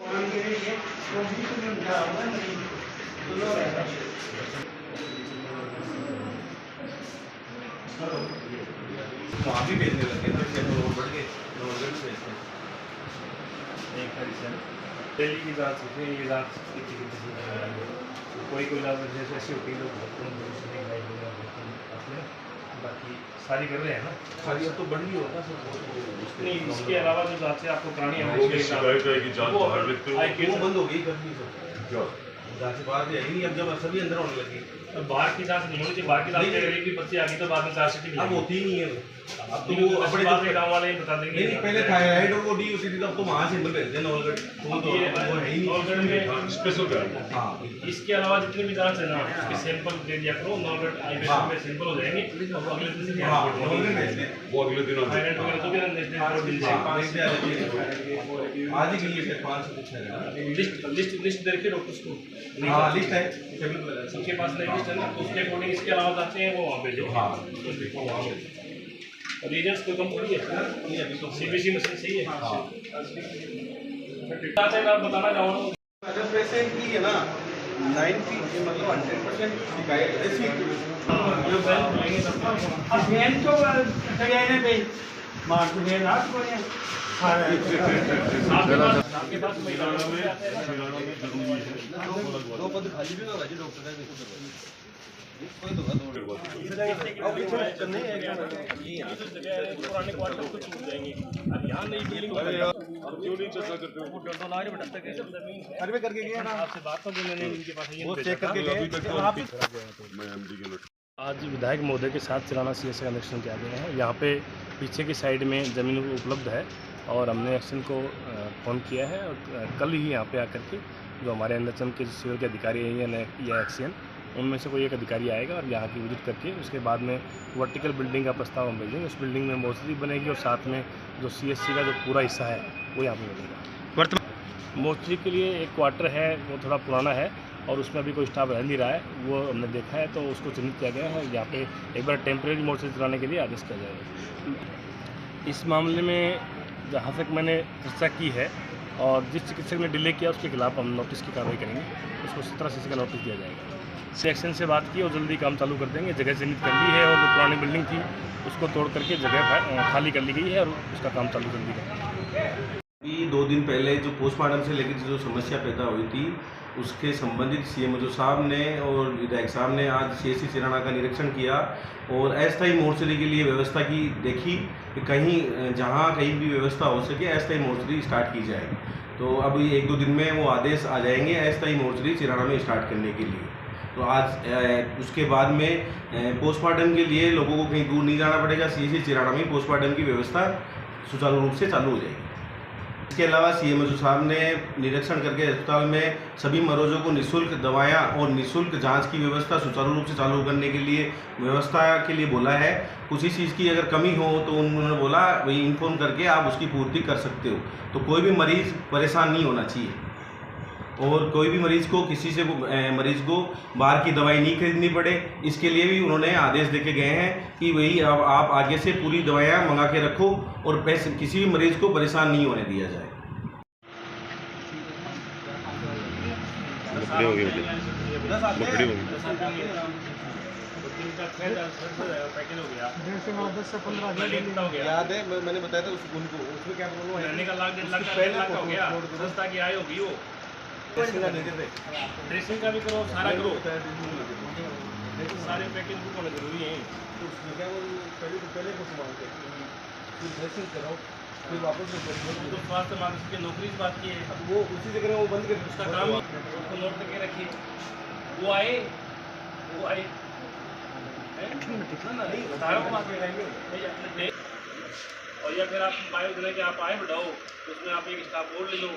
वहाँ भी भेजने लगे तो बढ़ के भेजते हैं। दिल्ली की जाँच होती है, ये जाँच कोई जैसे ऐसी होती है लोग बाकी सारी कर रहे हैं ना, सारी अब तो बढ़ गई होगा सर। नहीं इसके अलावा जो जाँचें आपको करानी है वो बंद हो गई करनी सर, जाँच बाहर भी आई नहीं, अब जब सभी अंदर होने लगी। बाहर की जाँच नहीं होनी चाहिए, बाहर की जाँच अगर एक भी पर्ची आ गई तो बाद में चार्जशीट अब होती ही नहीं है, अब तो वो अपने अपने गाँव वाले बता देंगे। नहीं पहले थायराइड और वो डी होती थी, अब तो वहाँ से भेजते हैं नवलगढ़, वो है ही नहीं स्पेशल गार्ड। हाँ इसके अलावा जितनी भी जाँच है ना उसके सैंपल दे दिया करो, नवलगढ़ आईबीएस में सैंपल हो जाएंगे, अगले दिन से वो अगले दिन थायराइड वगैरह तो भी रिपोर्ट मिल जाएगी। आज ही के लिए 5 से कुछ है लिस्ट दे रखिए डॉक्टर्स को। हाँ लिस्ट है सबके पास नहीं लिस्ट है ना, तो उसके अकॉर्डिंग इसके अलावा जाते हैं वो वहाँ भेजो। हाँ और एजेंट्स कोई कम थोड़ी है, सीबीसी मशीन सही है। हाँ आप बताना चाहूँगा अगर पेशेंट की है ना 90 मतलब 100% शिकायत ऐसी अभियान तो सगळ्यांना पे मार्ग भेद हात कोणी आपके पास दो पद खाली भी होगा जी डॉक्टर का पुराने क्वार्टर को छूट जाएंगे, अब यहाँ नई बिल्डिंग करके गया ना आपसे बात तो मैंने इनके पास वो चेक करके गए। आज विधायक महोदय के साथ चलाना सीएस का निरीक्षण किया गया है। यहाँ पे पीछे की साइड में ज़मीन उपलब्ध है और हमने एक्शन को फ़ोन किया है और कल ही यहाँ पे आकर के जो हमारे एनएचएम के सिविल के अधिकारी हैं या एक्सीएन उनमें से कोई एक अधिकारी आएगा और यहाँ की विजिट करके उसके बाद में वर्टिकल बिल्डिंग का प्रस्ताव हम भेजेंगे। उस बिल्डिंग में मोर्चरी बनेगी और साथ में जो सीएससी का जो पूरा हिस्सा है वो यहाँ पे मिलेगा। वर्तमान मोर्चरी के लिए एक क्वार्टर है, वो थोड़ा पुराना है और उसमें अभी कोई स्टाफ रह नहीं रहा है, वो हमने देखा है तो उसको चिन्हित किया गया है। यहाँ पे एक बार टेम्परेरी मोर्चरी चलाने के लिए आदेश किया जाएगा। इस मामले में जहाँ तक मैंने चर्चा की है और जिस चिकित्सक ने डिले किया उसके खिलाफ हम नोटिस की कार्रवाई करेंगे, उसको 17 CC का नोटिस दिया जाएगा। सेक्शन से बात की और जल्दी काम चालू कर देंगे। जगह चिन्हित कर ली है और जो पुरानी बिल्डिंग थी उसको तोड़ करके जगह खाली कर ली गई है और उसका काम चालू कर दिया। अभी 2 दिन पहले जो पोस्टमार्टम से लेकर जो समस्या पैदा हुई थी उसके संबंधित सीएमओ साहब ने और विधायक साहब ने आज सीएससी चिराना का निरीक्षण किया और अस्थायी मोर्चरी के लिए व्यवस्था की देखी कि कहीं जहां कहीं भी व्यवस्था हो सके अस्थायी मोर्चरी स्टार्ट की जाए। तो अभी 1-2 दिन में वो आदेश आ जाएंगे अस्थायी मोर्चरी चिराना में स्टार्ट करने के लिए। तो आज उसके बाद में पोस्टमार्टम के लिए लोगों को कहीं दूर नहीं जाना पड़ेगा, सीएससी चिराना में पोस्टमार्टम की व्यवस्था सुचारू रूप से चालू हो जाएगी। इसके अलावा सीएमओ साहब ने निरीक्षण करके अस्पताल में सभी मरीजों को निःशुल्क दवाएं और निःशुल्क जांच की व्यवस्था सुचारू रूप से चालू करने के लिए व्यवस्था के लिए बोला है। कुछ ही चीज़ की अगर कमी हो तो उन्होंने बोला वही इन्फॉर्म करके आप उसकी पूर्ति कर सकते हो। तो कोई भी मरीज़ परेशान नहीं होना चाहिए और कोई भी मरीज़ को किसी से मरीज़ को बाहर की दवाई नहीं खरीदनी पड़े, इसके लिए भी उन्होंने आदेश देके गए हैं कि वही अब आप आगे से पूरी दवाइयाँ मंगा के रखो और पैसे किसी भी मरीज़ को परेशान नहीं होने दिया जाए। याद है मैंने बताया था उनको, उसमें क्या प्रॉब्लम है का लाख 1.5 लाख हो गया, संस्था की आय होगी वो ड्रेसिंग का भी करो, सारा करो, सारे पैकेज बुक होना जरूरी है। तो उसमें क्या वो पहले कुछ मांगते हैं फिर ड्रेसिंग कराओ फिर वापस में तो स्वास्थ्य मानस की नौकरी से बात की है, अब वो उसी जगह वो बंद कर उसका काम उसको नोट करके रखिए। वो आए और या फिर आप बायो देने के आप आए बढ़ाओ, उसमें आप एक स्टाफ बोर्ड ले लो।